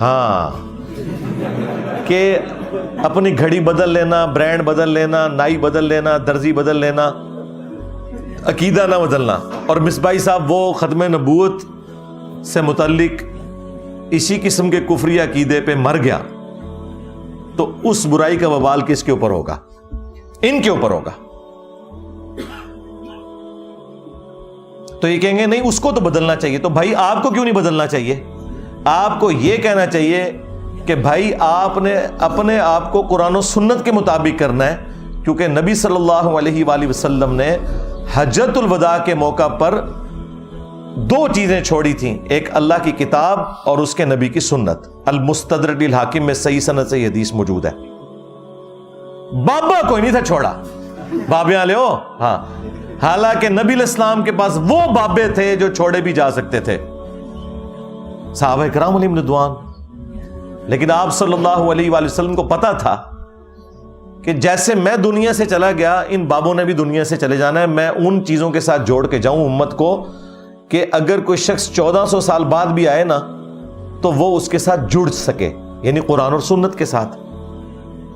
ہاں کہ اپنی گھڑی بدل لینا، برانڈ بدل لینا، نائی بدل لینا، درزی بدل لینا، عقیدہ نہ بدلنا. اور مصباحی صاحب وہ ختم نبوت سے متعلق اسی قسم کے کفری عقیدے پہ مر گیا تو اس برائی کا وبال کس کے اوپر ہوگا؟ ان کے اوپر ہوگا. تو یہ کہیں گے نہیں اس کو تو بدلنا چاہیے. تو بھائی آپ کو کیوں نہیں بدلنا چاہیے؟ آپ کو یہ کہنا چاہیے کہ بھائی آپ نے اپنے آپ کو قرآن و سنت کے مطابق کرنا ہے، کیونکہ نبی صلی اللہ علیہ وآلہ وسلم نے حجۃ الوداع کے موقع پر دو چیزیں چھوڑی تھیں، ایک اللہ کی کتاب اور اس کے نبی کی سنت. المستدرک للحاکم میں صحیح سند سے یہ حدیث موجود ہے. بابا کوئی نہیں تھا چھوڑا، بابے والے ہو. ہاں، حالانکہ نبی علیہ السلام کے پاس وہ بابے تھے جو چھوڑے بھی جا سکتے تھے، صحابہ کرام علیہم رضوان. لیکن آپ صلی اللہ علیہ وآلہ وسلم کو پتا تھا کہ جیسے میں دنیا سے چلا گیا ان بابوں نے بھی دنیا سے چلے جانا ہے. میں ان چیزوں کے ساتھ جوڑ کے جاؤں امت کو کہ اگر کوئی شخص 1400 سال بعد بھی آئے نا تو وہ اس کے ساتھ جڑ سکے، یعنی قرآن اور سنت کے ساتھ.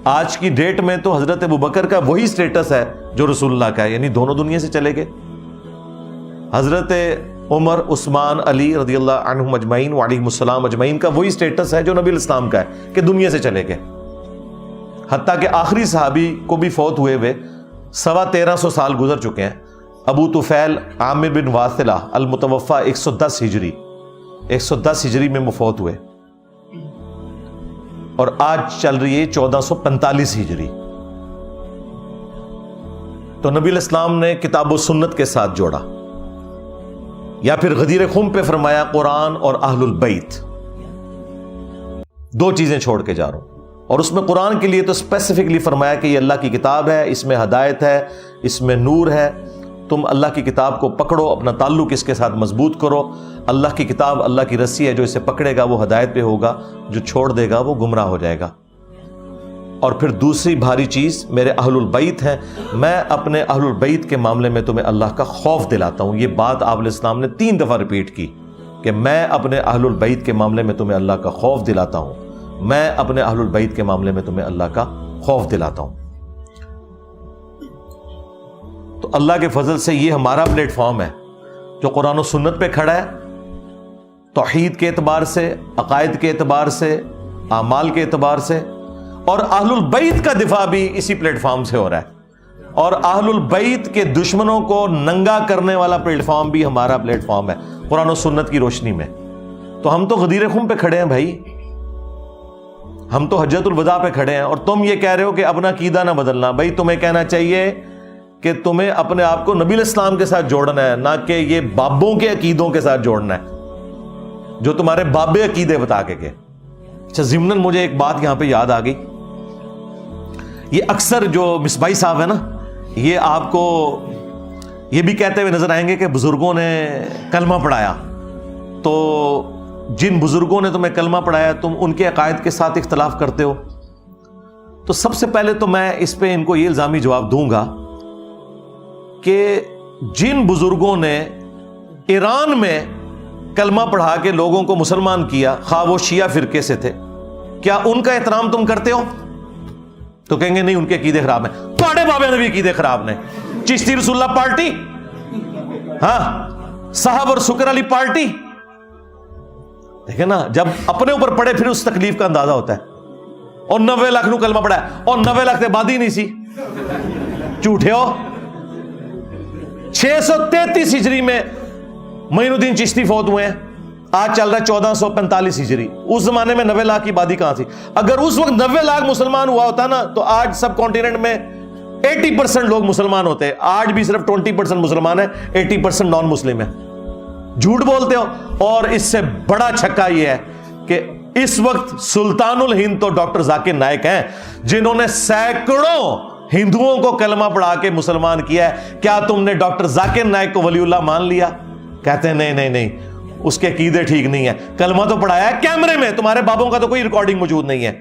آج کی ڈیٹ میں تو حضرت ابوبکر کا وہی سٹیٹس ہے جو رسول اللہ کا ہے، یعنی دونوں دنیا سے چلے گئے. حضرت عمر، عثمان، علی رضی اللہ عنہم اجمعین وعلیہم السلام اجمعین کا وہی سٹیٹس ہے جو نبی علیہ السلام کا ہے کہ دنیا سے چلے گئے. حتیٰ کہ آخری صحابی کو بھی فوت ہوئے 1350 سال گزر چکے ہیں. ابو طفیل عامر بن واثلہ المتوفا 110 ہجری میں فوت ہوئے، اور آج چل رہی ہے 1445 ہجری. تو نبی علیہ السلام نے کتاب و سنت کے ساتھ جوڑا، یا پھر غدیر خم پہ فرمایا قرآن اور اہل البیت. دو چیزیں چھوڑ کے جا رہا ہوں، اور اس میں قرآن کے لیے تو اسپیسیفکلی فرمایا کہ یہ اللہ کی کتاب ہے، اس میں ہدایت ہے، اس میں نور ہے. تم اللہ کی کتاب کو پکڑو، اپنا تعلق اس کے ساتھ مضبوط کرو. اللہ کی کتاب اللہ کی رسی ہے، جو اسے پکڑے گا وہ ہدایت پہ ہوگا، جو چھوڑ دے گا وہ گمراہ ہو جائے گا. اور پھر دوسری بھاری چیز میرے اہل البیت ہیں. میں اپنے اہل البیت کے معاملے میں تمہیں اللہ کا خوف دلاتا ہوں. یہ بات آپ علیہ السلام نے 3 دفعہ ریپیٹ کی کہ میں اپنے اہل البیت کے معاملے میں تمہیں اللہ کا خوف دلاتا ہوں، میں اپنے اہل البیت کے معاملے میں تمہیں اللہ کا خوف دلاتا ہوں. تو اللہ کے فضل سے یہ ہمارا پلیٹ فارم ہے جو قرآن و سنت پہ کھڑا ہے، توحید کے اعتبار سے، عقائد کے اعتبار سے، اعمال کے اعتبار سے. اور اہل البیت کا دفاع بھی اسی پلیٹ فارم سے ہو رہا ہے، اور اہل البیت کے دشمنوں کو ننگا کرنے والا پلیٹ فارم بھی ہمارا پلیٹ فارم ہے قرآن و سنت کی روشنی میں. تو ہم تو غدیر خم پہ کھڑے ہیں بھائی، ہم تو حجۃ الوداع پہ کھڑے ہیں. اور تم یہ کہہ رہے ہو کہ اپنا عقیدہ نہ بدلنا. بھائی تمہیں کہنا چاہیے کہ تمہیں اپنے آپ کو نبی علیہ السلام کے ساتھ جوڑنا ہے، نہ کہ یہ بابوں کے عقیدوں کے ساتھ جوڑنا ہے جو تمہارے بابے عقیدے بتا کے گئے. اچھا، ضمناً مجھے ایک بات یہاں پہ یاد آ گئی. یہ اکثر جو مصباحی صاحب ہے نا، یہ آپ کو یہ بھی کہتے ہوئے نظر آئیں گے کہ بزرگوں نے کلمہ پڑھایا. تو جن بزرگوں نے تمہیں کلمہ پڑھایا تم ان کے عقائد کے ساتھ اختلاف کرتے ہو. تو سب سے پہلے تو میں اس پہ ان کو یہ الزامی جواب دوں گا کہ جن بزرگوں نے ایران میں کلمہ پڑھا کے لوگوں کو مسلمان کیا، خواہ وہ شیعہ فرقے سے تھے، کیا ان کا احترام تم کرتے ہو؟ تو کہیں گے نہیں، ان کے عقیدے خراب ہیں. پاڑے بابے نے بھی عقیدے خراب نے. چشتی رسول اللہ پارٹی، ہاں، صاحب اور سکر علی پارٹی. دیکھیں نا، جب اپنے اوپر پڑے پھر اس تکلیف کا اندازہ ہوتا ہے. اور 90 لاکھ نو کلمہ پڑھا ہے، اور 90 لاکھ تے بادی نہیں سی، جھوٹے ہو. 633 ہجری میں معین الدین چشتی فوت ہوئے ہیں، آج چل رہا ہے 1445 ہجری. اس زمانے میں 90 لاکھ کی آبادی کہاں تھی؟ اگر اس وقت 90 لاکھ مسلمان ہوا ہوتا نا تو آج سب کانٹیننٹ میں 80% لوگ مسلمان ہوتے. آج بھی صرف 20% مسلمان ہیں، 80% نان مسلم ہیں. جھوٹ بولتے ہو. اور اس سے بڑا چھکا یہ ہے کہ اس وقت سلطان الہند تو ڈاکٹر ذاکر نائک ہیں، جنہوں نے سینکڑوں ہندوؤں کو کلمہ پڑھا کے مسلمان کیا ہے. کیا تم نے ڈاکٹر ذاکر نائک کو ولی اللہ مان لیا؟ کہتے ہیں نہیں، اس کے عقیدے ٹھیک نہیں ہے. کلمہ تو پڑھایا ہے کیمرے میں، تمہارے بابوں کا تو کوئی ریکارڈنگ موجود نہیں ہے.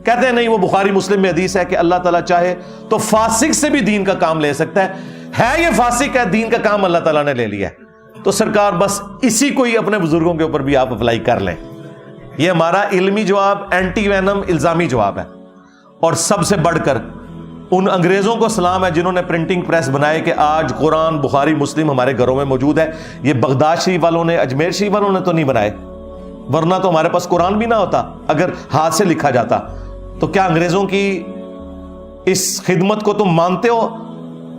کہتے ہیں نہیں، وہ بخاری مسلم میں حدیث ہے کہ اللہ تعالیٰ چاہے تو فاسق سے بھی دین کا کام لے سکتا ہے. یہ فاسق ہے، دین کا کام اللہ تعالیٰ نے لے لیا ہے. تو سرکار بس اسی کو ہی اپنے بزرگوں کے اوپر بھی آپ اپلائی کر لیں. یہ ہمارا علمی جواب اینٹی وینم الزامی جواب ہے. اور سب سے بڑھ کر ان انگریزوں کو سلام ہے جنہوں نے پرنٹنگ پریس بنائے کہ آج قرآن بخاری مسلم ہمارے گھروں میں موجود ہے. یہ بغداد شریف والوں نے اجمیر شریف والوں نے تو نہیں بنائے, ورنہ تو ہمارے پاس قرآن بھی نہ ہوتا اگر ہاتھ سے لکھا جاتا. تو کیا انگریزوں کی اس خدمت کو تم مانتے ہو؟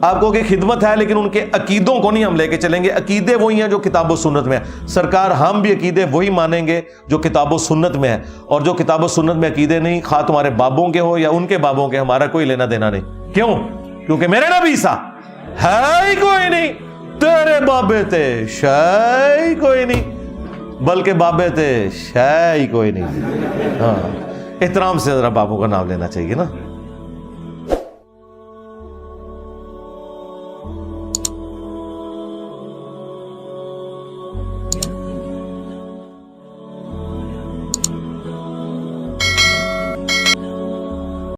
آپ کو کہ خدمت ہے لیکن ان کے عقیدوں کو نہیں ہم لے کے چلیں گے. عقیدے وہی ہیں جو کتاب و سنت میں ہیں. سرکار ہم بھی عقیدے وہی مانیں گے جو کتاب و سنت میں ہے, اور جو کتاب و سنت میں عقیدے نہیں, خواہ تمہارے بابوں کے ہو یا ان کے بابوں کے, ہمارا کوئی لینا دینا نہیں. کیوں؟ کیونکہ میرے نبی سا ہے ہی کوئی نہیں, تیرے بابے تھے شے ہی کوئی نہیں, بلکہ بابے تھے شے ہی کوئی نہیں. ہاں, احترام سے ذرا بابوں کا نام لینا چاہیے نا.